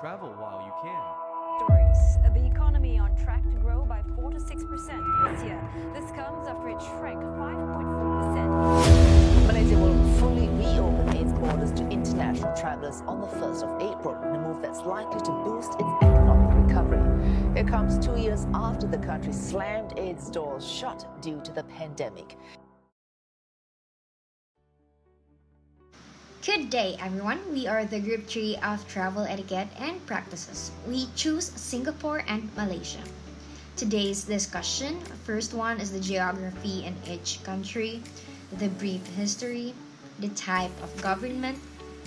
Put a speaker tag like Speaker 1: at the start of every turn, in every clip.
Speaker 1: Travel while you can.
Speaker 2: Stories. The economy on track to grow by 4 to 6% this year. This comes after it shrank 5.4%.
Speaker 3: Malaysia will fully reopen its borders to international travelers on the 1st of April, in a move that's likely to boost its economic recovery. It comes 2 years after the country slammed its doors shut due to the pandemic.
Speaker 4: Good day, everyone. We are the Group 3 of Travel Etiquette and Practices. We choose Singapore and Malaysia. Today's discussion, first one is the geography in each country, the brief history, the type of government,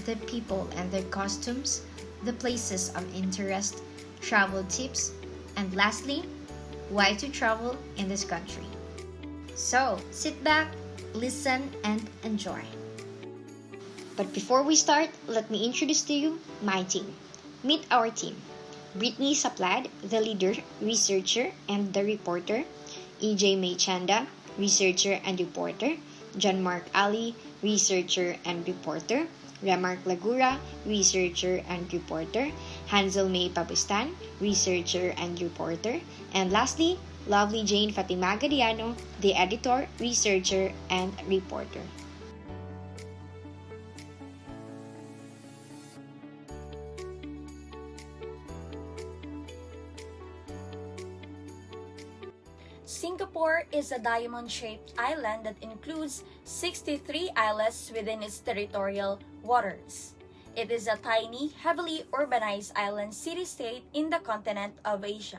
Speaker 4: the people and their costumes, the places of interest, travel tips, and lastly, why to travel in this country. So, sit back, listen, and enjoy. But before we start, let me introduce to you my team. Meet our team. Brittany Saplad, the leader, researcher, and the reporter. EJ Maychanda, researcher and reporter. John Mark Ali, researcher and reporter. Remark Lagura, researcher and reporter. Hansel May Pabustan, researcher and reporter. And lastly, lovely Jane Fatima Gadiano, the editor, researcher, and reporter.
Speaker 5: Singapore is a diamond-shaped island that includes 63 islets within its territorial waters. It is a tiny, heavily urbanized island city-state in the continent of Asia,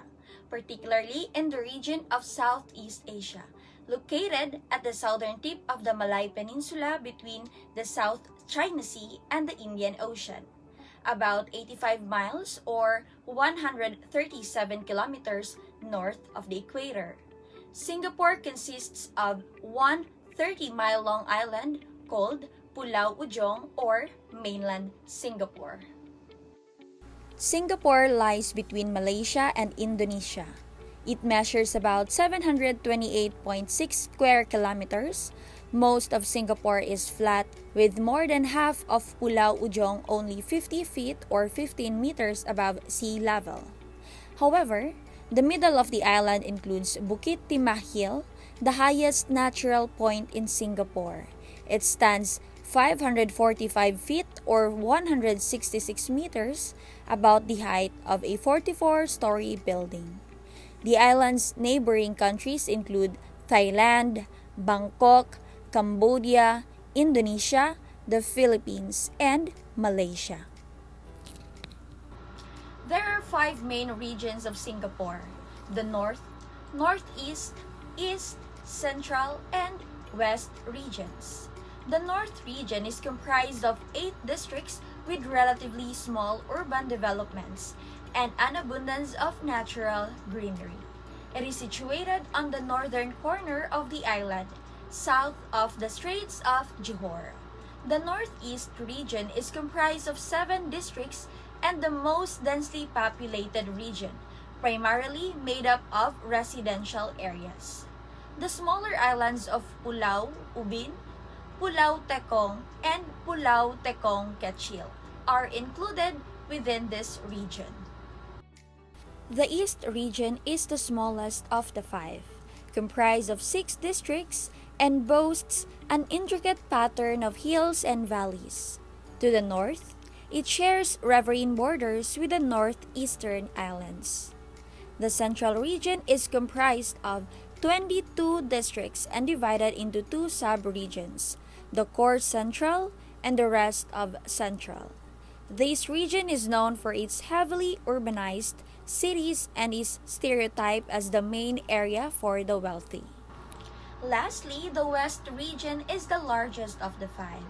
Speaker 5: particularly in the region of Southeast Asia, located at the southern tip of the Malay Peninsula between the South China Sea and the Indian Ocean. About 85 miles or 137 kilometers north of the equator. Singapore consists of one 30-mile-long island called Pulau Ujong or mainland Singapore. Singapore lies between Malaysia and Indonesia. It measures about 728.6 square kilometers. Most of Singapore is flat, with more than half of Pulau Ujong only 50 feet or 15 meters above sea level. However, the middle of the island includes Bukit Timah Hill, the highest natural point in Singapore. It stands 545 feet or 166 meters, about the height of a 44-story building. The island's neighboring countries include Thailand, Bangkok, Cambodia, Indonesia, the Philippines, and Malaysia. There are 5 main regions of Singapore: the North, Northeast, East, Central, and West regions. The North region is comprised of 8 districts with relatively small urban developments and an abundance of natural greenery. It is situated on the northern corner of the island, south of the Straits of Johor. The Northeast region is comprised of 7 districts and the most densely populated region, primarily made up of residential areas. The smaller islands of Pulau Ubin, Pulau Tekong, and Pulau Tekong Kecil are included within this region. The East region is the smallest of the 5, comprised of 6 districts, and boasts an intricate pattern of hills and valleys. To the north, it shares riverine borders with the northeastern islands. The Central region is comprised of 22 districts and divided into 2 sub-regions, the Core Central and the rest of Central. This region is known for its heavily urbanized cities and is stereotyped as the main area for the wealthy. Lastly, the West region is the largest of the 5,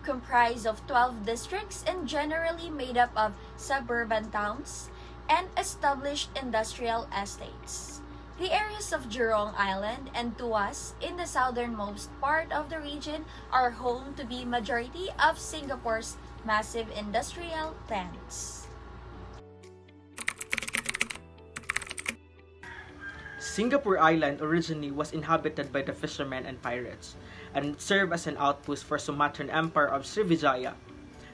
Speaker 5: comprised of 12 districts and generally made up of suburban towns and established industrial estates. The areas of Jurong Island and Tuas in the southernmost part of the region are home to the majority of Singapore's massive industrial plants.
Speaker 6: Singapore Island originally was inhabited by the fishermen and pirates, and served as an outpost for Sumatran Empire of Srivijaya.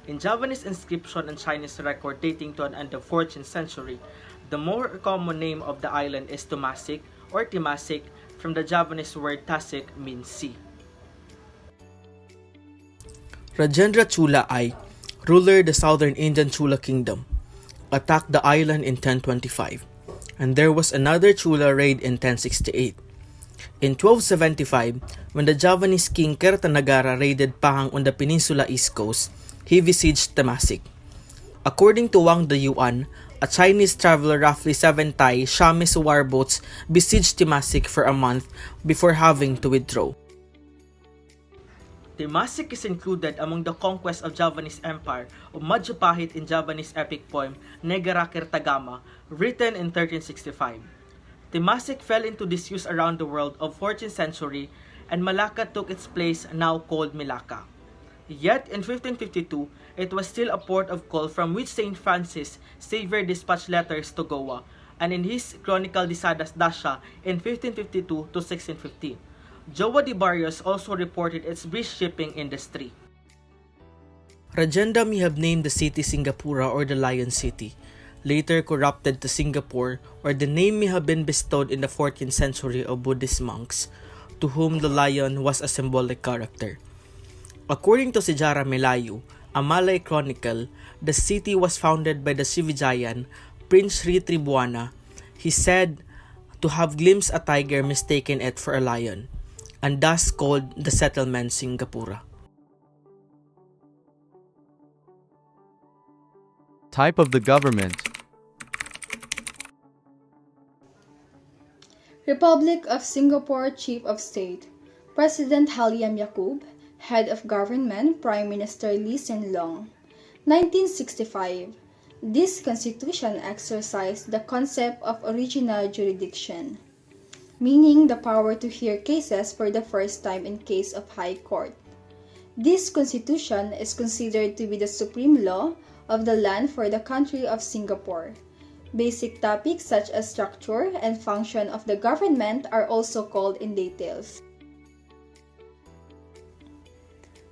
Speaker 6: In Javanese inscription and Chinese record dating to the 14th century, the more common name of the island is Tumasik or Timasik, from the Javanese word tasik means sea. Rajendra Chola I, ruler the southern Indian Chola kingdom, attacked the island in 1025, and there was another Chola raid in 1068. In 1275, when the Javanese king Kertanagara raided Pahang on the peninsula east coast, he besieged Temasek. According to Wang de Yuan, a Chinese traveler roughly 7 Thai Chamis warboats besieged Temasek for a month before having to withdraw. Temasek is included among the conquests of Javanese Empire of Majapahit in Javanese epic poem Negara Kertagama, written in 1365. Temasek fell into disuse around the world of 14th century, and Malacca took its place, now called Melaka. Yet in 1552, it was still a port of call from which Saint Francis Xavier dispatched letters to Goa, and in his Chronicle de Sadas Dasha in 1552 to 1615. Joao de Barrios also reported its brisk shipping industry. Rajendra may have named the city Singapura or the Lion City, later corrupted to Singapore, or the name may have been bestowed in the 14th century of Buddhist monks, to whom the lion was a symbolic character. According to Sejarah Melayu, a Malay chronicle, the city was founded by the Srivijayan, Prince Sri Tribuana. He said to have glimpsed a tiger mistaken it for a lion, and thus called the settlement Singapura.
Speaker 1: Type of the government.
Speaker 7: Republic of Singapore Chief of State, President Haliam Yaakob. Head of Government, Prime Minister Lee Hsien Loong. 1965. This constitution exercised the concept of original jurisdiction, meaning the power to hear cases for the first time in case of High Court. This constitution is considered to be the supreme law of the land for the country of Singapore. Basic topics such as structure and function of the government are also called in details.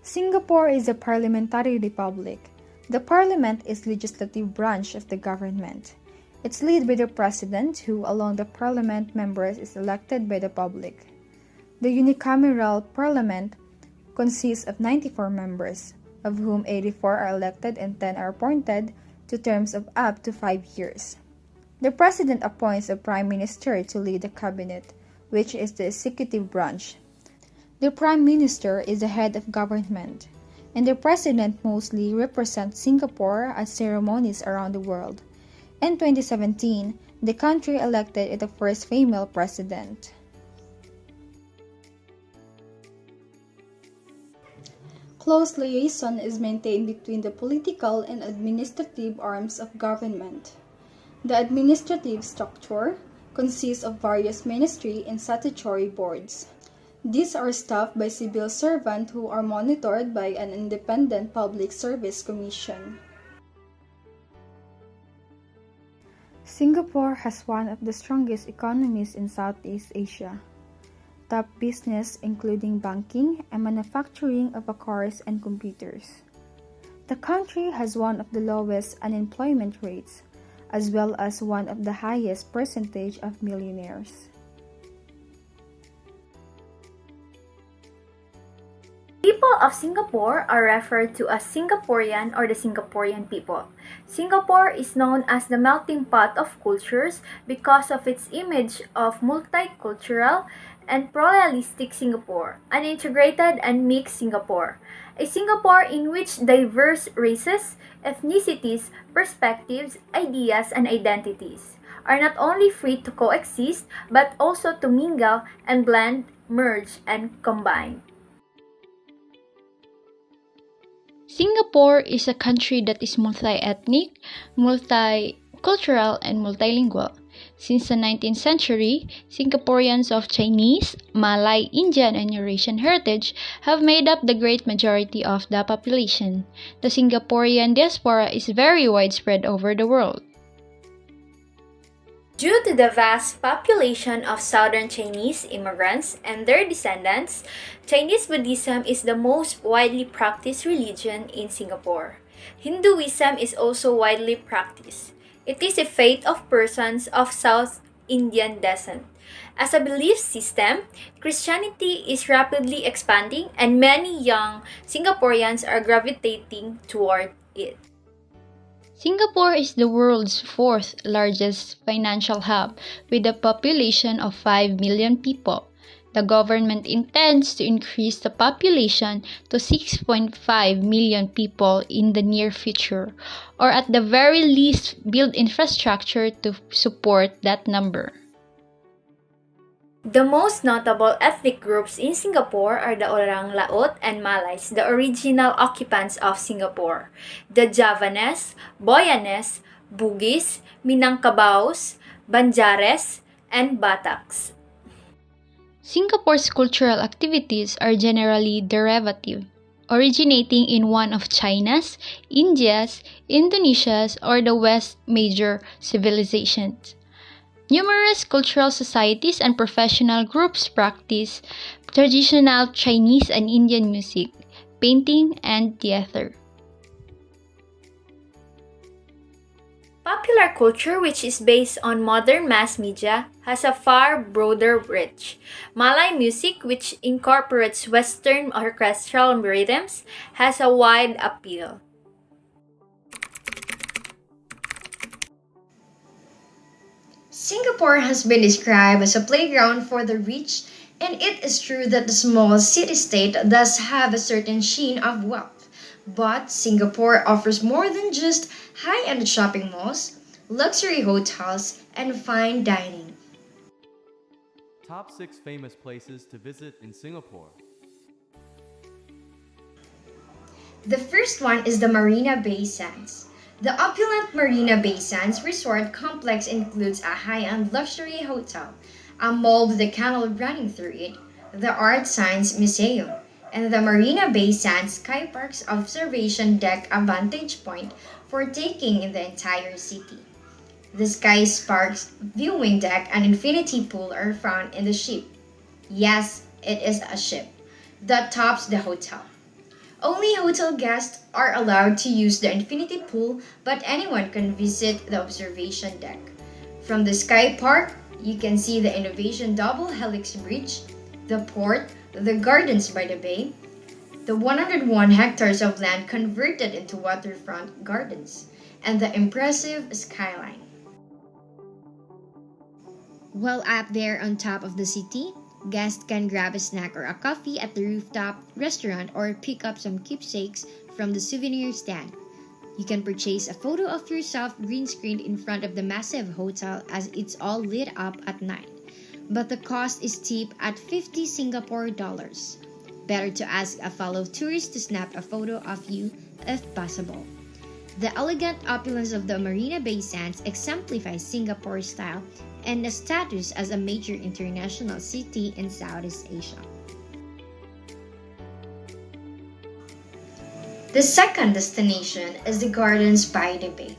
Speaker 8: Singapore is a parliamentary republic. The parliament is the legislative branch of the government. It's led by the president, who, along the parliament members, is elected by the public. The unicameral parliament consists of 94 members, of whom 84 are elected and 10 are appointed to terms of up to 5 years. The president appoints a prime minister to lead the cabinet, which is the executive branch. The Prime Minister is the head of government, and the President mostly represents Singapore at ceremonies around the world. In 2017, the country elected its first female president.
Speaker 7: Close liaison is maintained between the political and administrative arms of government. The administrative structure consists of various ministry and statutory boards. These are staffed by civil servants who are monitored by an independent public service commission.
Speaker 8: Singapore has one of the strongest economies in Southeast Asia. Top business including banking and manufacturing of cars and computers. The country has one of the lowest unemployment rates, as well as one of the highest percentage of millionaires.
Speaker 5: People of Singapore are referred to as Singaporean or the Singaporean people. Singapore is known as the melting pot of cultures because of its image of multicultural and pluralistic Singapore, an integrated and mixed Singapore. A Singapore in which diverse races, ethnicities, perspectives, ideas, and identities are not only free to coexist but also to mingle and blend, merge, and combine.
Speaker 9: Singapore is a country that is multi-ethnic, multicultural, and multilingual. Since the 19th century, Singaporeans of Chinese, Malay, Indian, and Eurasian heritage have made up the great majority of the population. The Singaporean diaspora is very widespread over the world.
Speaker 5: Due to the vast population of Southern Chinese immigrants and their descendants, Chinese Buddhism is the most widely practiced religion in Singapore. Hinduism is also widely practiced. It is a faith of persons of South Indian descent. As a belief system, Christianity is rapidly expanding and many young Singaporeans are gravitating toward it.
Speaker 9: Singapore is the world's fourth largest financial hub with a population of 5 million people. The government intends to increase the population to 6.5 million people in the near future, or at the very least build infrastructure to support that number.
Speaker 5: The most notable ethnic groups in Singapore are the Orang Laut and Malays, the original occupants of Singapore, the Javanese, Boyanes, Bugis, Minangkabaos, Banjares, and Bataks.
Speaker 9: Singapore's cultural activities are generally derivative, originating in one of China's, India's, Indonesia's, or the West's major civilizations. Numerous cultural societies and professional groups practice traditional Chinese and Indian music, painting, and theater.
Speaker 5: Popular culture, which is based on modern mass media, has a far broader reach. Malay music, which incorporates Western orchestral rhythms, has a wide appeal.
Speaker 4: Singapore has been described as a playground for the rich, and it is true that the small city-state does have a certain sheen of wealth. But Singapore offers more than just high-end shopping malls, luxury hotels, and fine dining.
Speaker 1: Top 6 famous places to visit in Singapore.
Speaker 4: The first one is the Marina Bay Sands. The opulent Marina Bay Sands Resort Complex includes a high-end luxury hotel, a mall with a canal running through it, the Art Science Museum, and the Marina Bay Sands Sky Park's observation deck, a vantage point for taking in the entire city. The Sky Sparks viewing deck and infinity pool are found in the ship. Yes, it is a ship that tops the hotel. Only hotel guests are allowed to use the infinity pool, but anyone can visit the observation deck. From the Sky Park, you can see the Innovation Double Helix Bridge, the port, the gardens by the bay, the 101 hectares of land converted into waterfront gardens, and the impressive skyline. While up there on top of the city, guests can grab a snack or a coffee at the rooftop restaurant or pick up some keepsakes from the souvenir stand. You can purchase a photo of yourself green screened in front of the massive hotel as it's all lit up at night. But the cost is steep at 50 Singapore dollars. Better to ask a fellow tourist to snap a photo of you if possible. The elegant opulence of the Marina Bay Sands exemplifies Singapore's style and the status as a major international city in Southeast Asia. The second destination is the gardens by the bay.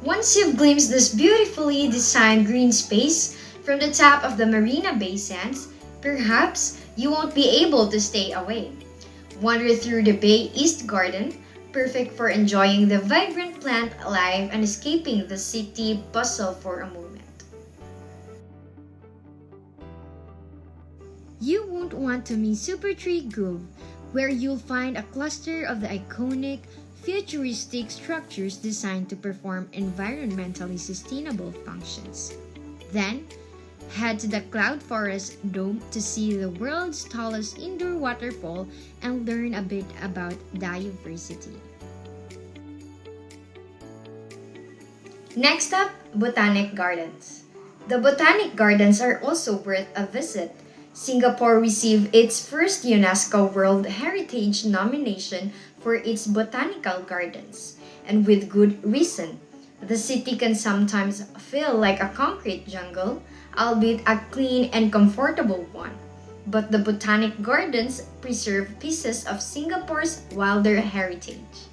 Speaker 4: Once you've glimpsed this beautifully designed green space from the top of the Marina Bay Sands, perhaps you won't be able to stay away. Wander through the Bay East Garden, perfect for enjoying the vibrant plant life and escaping the city bustle for a moment. You won't want to miss Supertree Grove, where you'll find a cluster of the iconic, futuristic structures designed to perform environmentally sustainable functions. Then, head to the Cloud Forest Dome to see the world's tallest indoor waterfall and learn a bit about diversity. Next up, Botanic Gardens. The Botanic Gardens are also worth a visit. Singapore received its first UNESCO World Heritage nomination for its botanical gardens, and with good reason. The city can sometimes feel like a concrete jungle, albeit a clean and comfortable one. But the Botanic Gardens preserve pieces of Singapore's wilder heritage.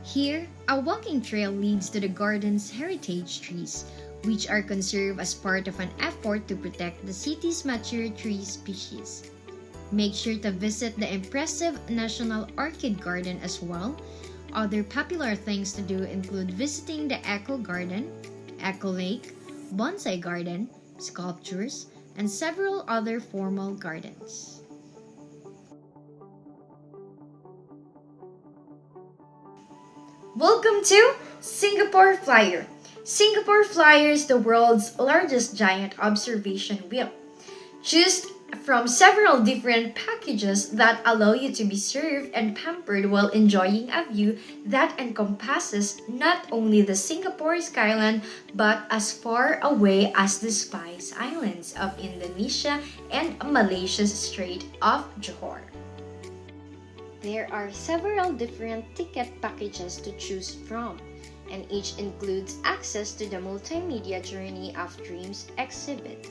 Speaker 4: Here, a walking trail leads to the garden's heritage trees, which are conserved as part of an effort to protect the city's mature tree species. Make sure to visit the impressive National Orchid Garden as well. Other popular things to do include visiting the Eco Garden, Eco Lake, Bonsai Garden, sculptures, and several other formal gardens. Welcome to Singapore Flyer. Singapore Flyer is the world's largest giant observation wheel. Choose from several different packages that allow you to be served and pampered while enjoying a view that encompasses not only the Singapore skyline but as far away as the Spice Islands of Indonesia and Malaysia's Strait of Johor. There are several different ticket packages to choose from, and each includes access to the Multimedia Journey of Dreams exhibit,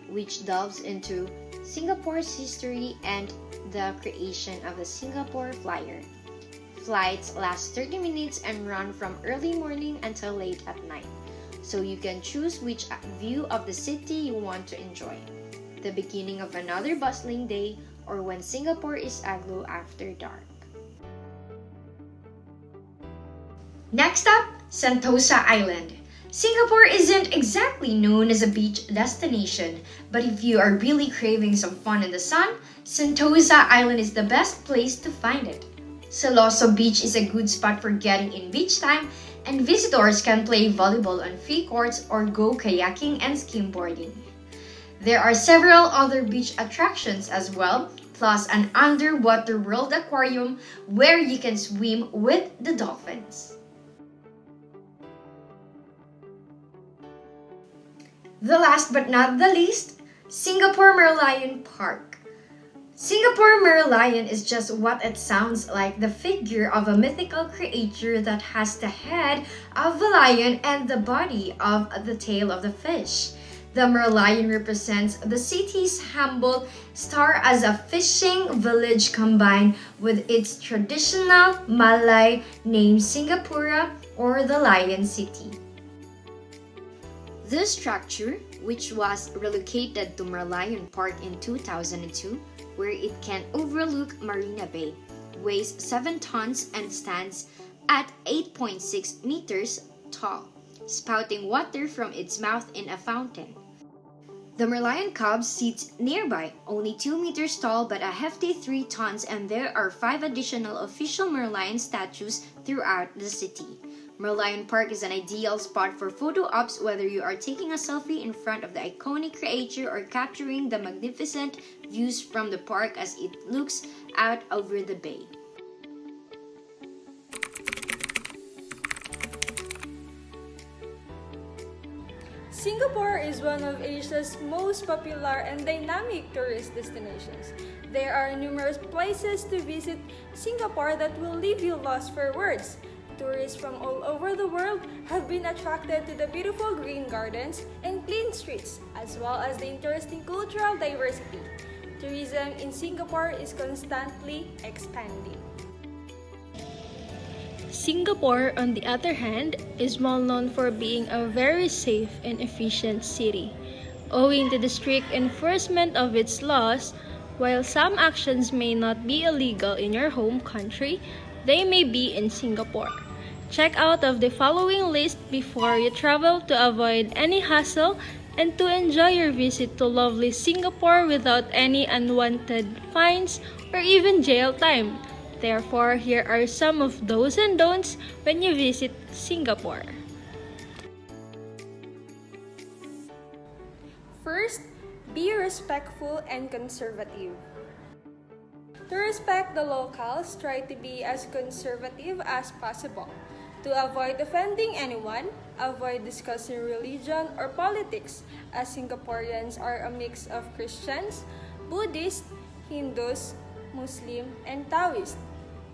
Speaker 4: which delves into Singapore's history and the creation of the Singapore Flyer. Flights last 30 minutes and run from early morning until late at night, so you can choose which view of the city you want to enjoy. The beginning of another bustling day, or when Singapore is aglow after dark. Next up, Sentosa Island. Singapore isn't exactly known as a beach destination, but if you are really craving some fun in the sun, Sentosa Island is the best place to find it. Siloso Beach is a good spot for getting in beach time, and visitors can play volleyball on free courts or go kayaking and skimboarding. There are several other beach attractions as well, plus an underwater world aquarium where you can swim with the dolphins. The last but not the least, Singapore Merlion Park. Singapore Merlion is just what it sounds like, the figure of a mythical creature that has the head of a lion and the body of the tail of the fish. The Merlion represents the city's humble star as a fishing village combined with its traditional Malay name Singapura, or the Lion City. This structure, which was relocated to Merlion Park in 2002, where it can overlook Marina Bay, weighs 7 tons and stands at 8.6 meters tall, spouting water from its mouth in a fountain. The Merlion Cub sits nearby, only 2 meters tall but a hefty 3 tons, and there are 5 additional official Merlion statues throughout the city. Merlion Park is an ideal spot for photo ops, whether you are taking a selfie in front of the iconic creature or capturing the magnificent views from the park as it looks out over the bay.
Speaker 10: Singapore is one of Asia's most popular and dynamic tourist destinations. There are numerous places to visit Singapore that will leave you lost for words. Tourists from all over the world have been attracted to the beautiful green gardens and clean streets, as well as the interesting cultural diversity. Tourism in Singapore is constantly expanding.
Speaker 11: Singapore, on the other hand, is well known for being a very safe and efficient city. Owing to the strict enforcement of its laws, while some actions may not be illegal in your home country, they may be in Singapore. Check out of the following list before you travel to avoid any hassle and to enjoy your visit to lovely Singapore without any unwanted fines or even jail time. Therefore, here are some of do's and don'ts when you visit Singapore.
Speaker 10: First, be respectful and conservative. To respect the locals, try to be as conservative as possible. To avoid offending anyone, avoid discussing religion or politics, as Singaporeans are a mix of Christians, Buddhists, Hindus, Muslim, and Taoist.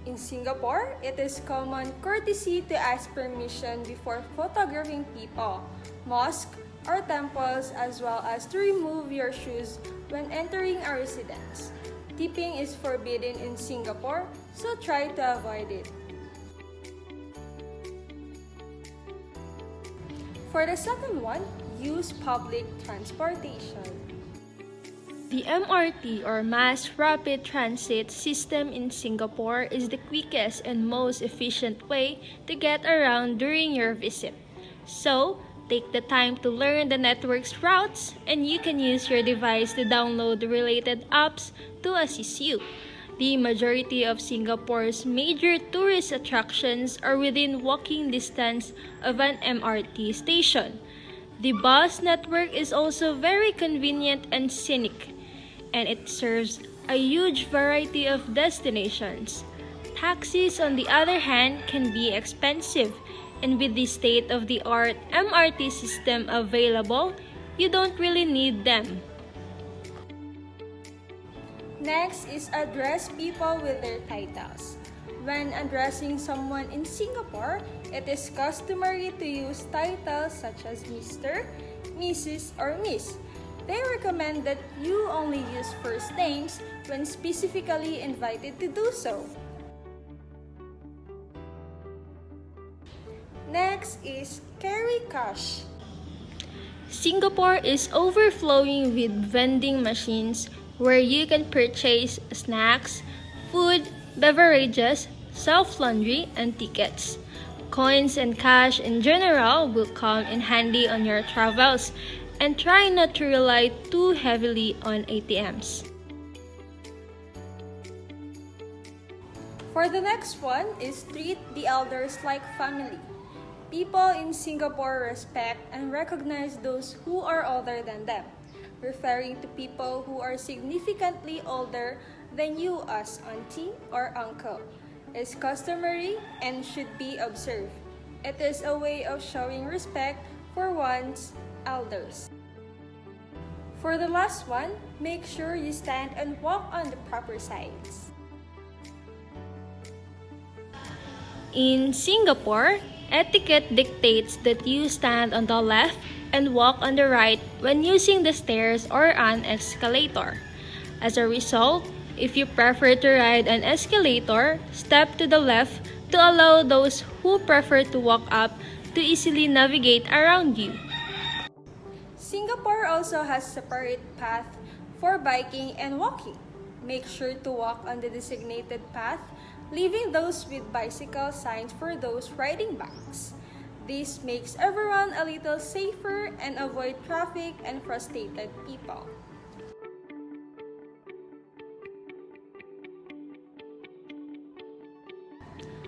Speaker 10: In Singapore, it is common courtesy to ask permission before photographing people, mosques, or temples, as well as to remove your shoes when entering a residence. Tipping is forbidden in Singapore, so try to avoid it. For the second one, use public transportation.
Speaker 11: The MRT or Mass Rapid Transit system in Singapore is the quickest and most efficient way to get around during your visit. So, take the time to learn the network's routes and you can use your device to download the related apps to assist you. The majority of Singapore's major tourist attractions are within walking distance of an MRT station. The bus network is also very convenient and scenic, and it serves a huge variety of destinations. Taxis, on the other hand, can be expensive, and with the state-of-the-art MRT system available, you don't really need them.
Speaker 10: Next is address people with their titles. When addressing someone in Singapore, it is customary to use titles such as Mr., Mrs., or Miss. They recommend that you only use first names when specifically invited to do so. Next is carry cash.
Speaker 11: Singapore is overflowing with vending machines where you can purchase snacks, food, beverages, self-laundry, and tickets. Coins and cash in general will come in handy on your travels, and try not to rely too heavily on ATMs.
Speaker 10: For the next one is treat the elders like family. People in Singapore respect and recognize those who are older than them, referring to people who are significantly older than you as auntie or uncle, is customary and should be observed. It is a way of showing respect for one's elders. For the last one, make sure you stand and walk on the proper sides.
Speaker 11: In Singapore, etiquette dictates that you stand on the left and walk on the right when using the stairs or an escalator. As a result, if you prefer to ride an escalator, step to the left to allow those who prefer to walk up to easily navigate around you.
Speaker 10: Singapore also has separate path for biking and walking. Make sure to walk on the designated path, leaving those with bicycle signs for those riding bikes. This makes everyone a little safer and avoid traffic and frustrated people.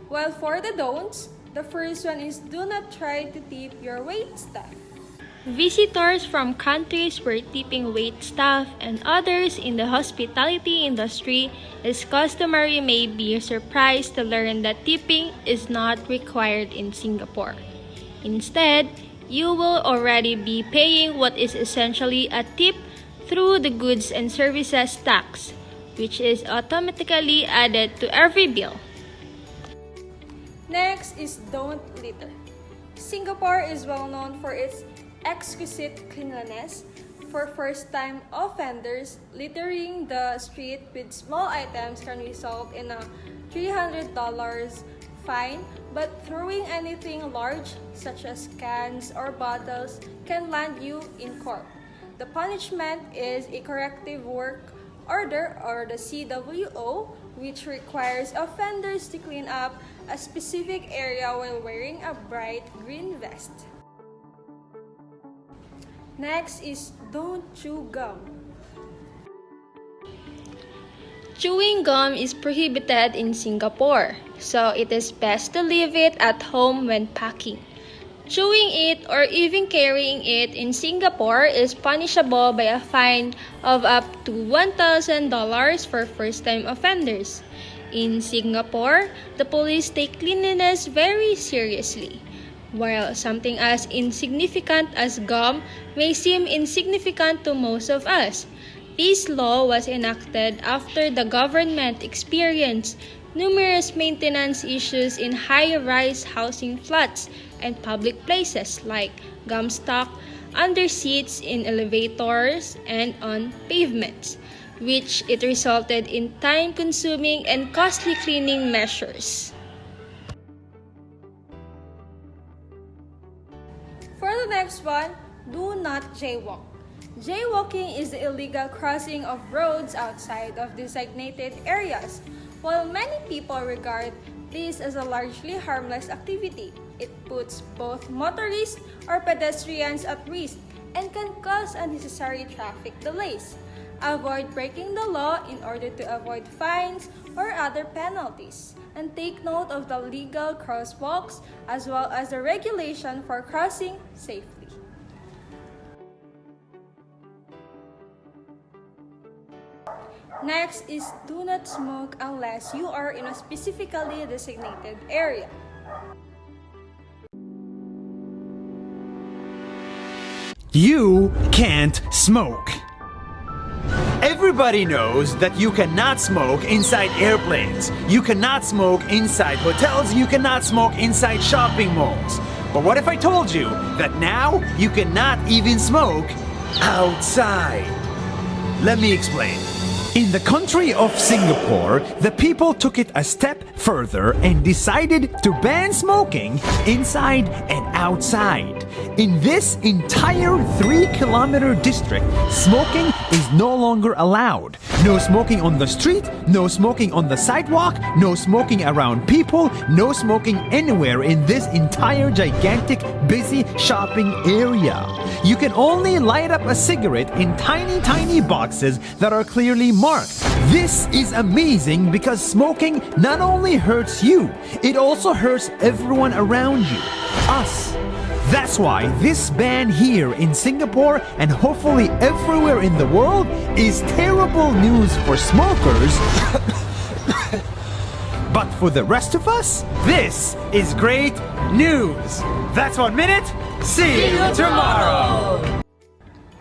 Speaker 10: While for the don'ts, the first one is do not try to tip your wait staff.
Speaker 11: Visitors from countries where tipping wait staff and others in the hospitality industry is customary may be surprised to learn that tipping is not required in Singapore. Instead, you will already be paying what is essentially a tip through the goods and services tax, which is automatically added to every bill.
Speaker 10: Next is don't litter. Singapore is well known for its exquisite cleanliness. For first-time offenders, littering the street with small items can result in a $300 fine, but throwing anything large, such as cans or bottles, can land you in court. The punishment is a corrective work order or the CWO, which requires offenders to clean up a specific area while wearing a bright green vest. Next is don't chew gum.
Speaker 11: Chewing gum is prohibited in Singapore, so it is best to leave it at home when packing. Chewing it or even carrying it in Singapore is punishable by a fine of up to $1,000 for first-time offenders. In Singapore, the police take cleanliness very seriously. While something as insignificant as gum may seem insignificant to most of us, this law was enacted after the government experienced numerous maintenance issues in high-rise housing flats and public places like gum stock under seats in elevators and on pavements, which it resulted in time-consuming and costly cleaning measures.
Speaker 10: For the next one, do not jaywalk. Jaywalking is the illegal crossing of roads outside of designated areas. While many people regard this as a largely harmless activity, it puts both motorists or pedestrians at risk and can cause unnecessary traffic delays. Avoid breaking the law in order to avoid fines or other penalties, and take note of the legal crosswalks as well as the regulation for crossing safely. Next is do not smoke unless you are in a specifically designated area.
Speaker 12: You can't smoke. Everybody knows that you cannot smoke inside airplanes. You cannot smoke inside hotels. You cannot smoke inside shopping malls. But what if I told you that now you cannot even smoke outside? Let me explain. In the country of Singapore, the people took it a step further and decided to ban smoking inside and outside. In this entire 3-kilometer district, smoking is no longer allowed. No smoking on the street, no smoking on the sidewalk, no smoking around people, no smoking anywhere in this entire gigantic, busy shopping area. You can only light up a cigarette in tiny boxes that are clearly marked. This is amazing because smoking not only hurts you, it also hurts everyone around you, us. That's why this ban here in Singapore and hopefully everywhere in the world is terrible news for smokers. But for the rest of us, this is great news. That's 1 minute. See you tomorrow.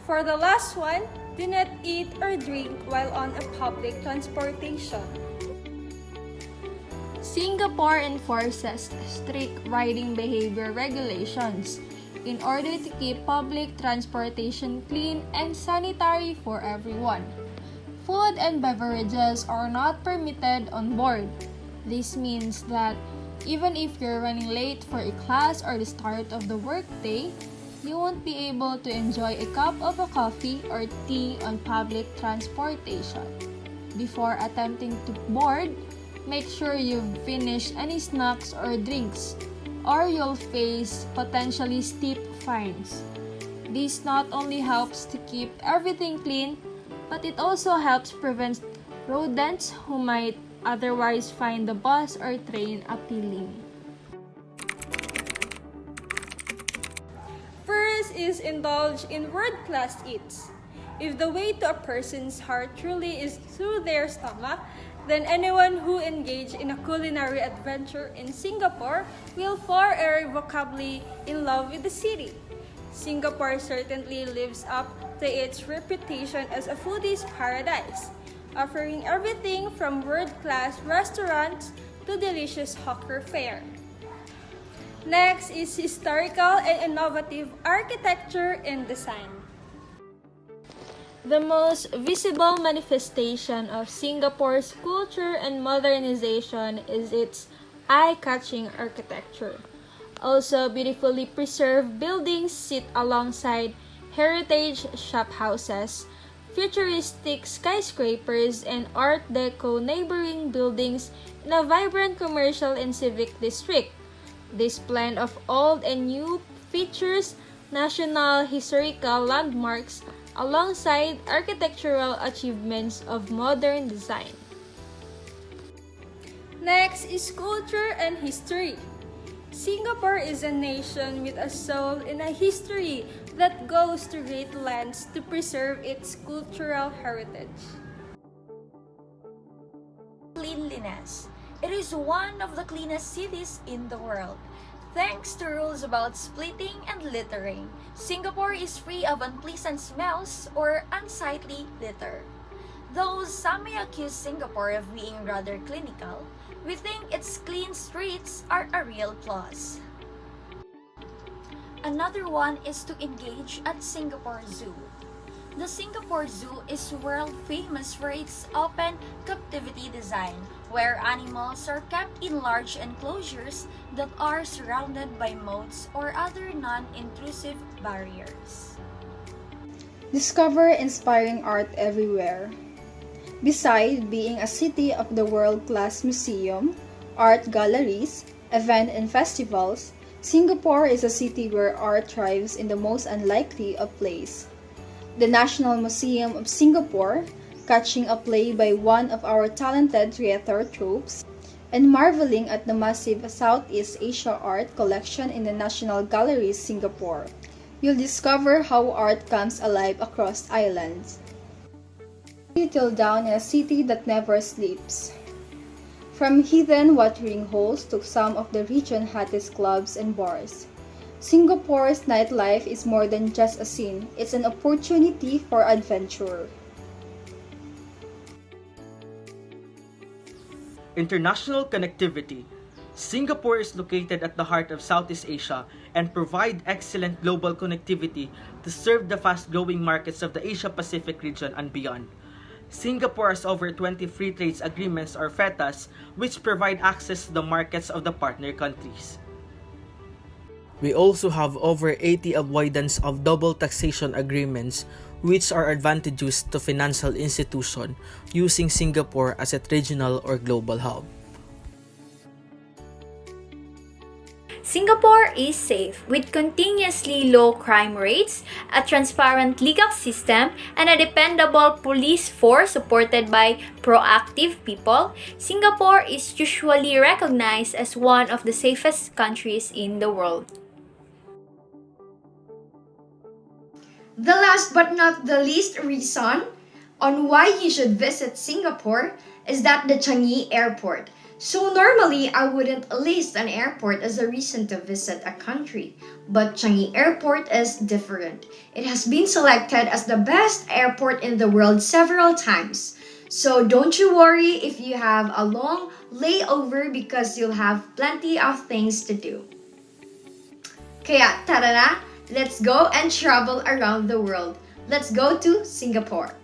Speaker 10: For the last one, do not eat or drink while on a public transportation.
Speaker 11: Singapore enforces strict riding behavior regulations in order to keep public transportation clean and sanitary for everyone. Food and beverages are not permitted on board. This means that even if you're running late for a class or the start of the workday, you won't be able to enjoy a cup of a coffee or tea on public transportation. Before attempting to board, make sure you've finished any snacks or drinks, or you'll face potentially steep fines. This not only helps to keep everything clean, but it also helps prevent rodents who might otherwise find the bus or train appealing.
Speaker 10: First is indulge in world-class eats. If the way to a person's heart truly is through their stomach, then anyone who engage in a culinary adventure in Singapore will fall irrevocably in love with the city. Singapore certainly lives up to its reputation as a foodie's paradise, offering everything from world-class restaurants to delicious hawker fare. Next is historical and innovative architecture and design.
Speaker 11: The most visible manifestation of Singapore's culture and modernization is its eye-catching architecture. Also, beautifully preserved buildings sit alongside heritage shophouses, futuristic skyscrapers, and Art Deco neighboring buildings in a vibrant commercial and civic district. This blend of old and new features national historical landmarks alongside architectural achievements of modern design.
Speaker 10: Next is culture and history. Singapore is a nation with a soul and a history that goes to great lengths to preserve its cultural heritage.
Speaker 5: Cleanliness. It is one of the cleanest cities in the world. Thanks to rules about splitting and littering, Singapore is free of unpleasant smells or unsightly litter. Though some may accuse Singapore of being rather clinical, we think its clean streets are a real plus. Another one is to engage at Singapore Zoo. The Singapore Zoo is world famous for its open captivity design, where animals are kept in large enclosures that are surrounded by moats or other non-intrusive barriers.
Speaker 7: Discover inspiring art everywhere. Besides being a city of the world-class museum, art galleries, events and festivals, Singapore is a city where art thrives in the most unlikely of places. The National Museum of Singapore, catching a play by one of our talented theater troupes, and marveling at the massive Southeast Asia art collection in the National Gallery, Singapore. You'll discover how art comes alive across islands. Till dawn in a city that never sleeps. From hidden watering holes to some of the region's hottest clubs and bars. Singapore's nightlife is more than just a scene, it's an opportunity for adventure.
Speaker 6: International connectivity. Singapore is located at the heart of Southeast Asia and provide excellent global connectivity to serve the fast-growing markets of the Asia-Pacific region and beyond. Singapore has over 20 free trade agreements or FTAs which provide access to the markets of the partner countries. We also have over 80 avoidance of double taxation agreements which are advantageous to financial institutions using Singapore as a regional or global hub.
Speaker 5: Singapore is safe with continuously low crime rates, a transparent legal system, and a dependable police force supported by proactive people. Singapore is usually recognized as one of the safest countries in the world.
Speaker 4: The last but not the least reason on why you should visit Singapore is that the Changi Airport. So normally, I wouldn't list an airport as a reason to visit a country, but Changi Airport is different. It has been selected as the best airport in the world several times. So don't you worry if you have a long layover because you'll have plenty of things to do. Kaya tara na, let's go and travel around the world. Let's go to Singapore.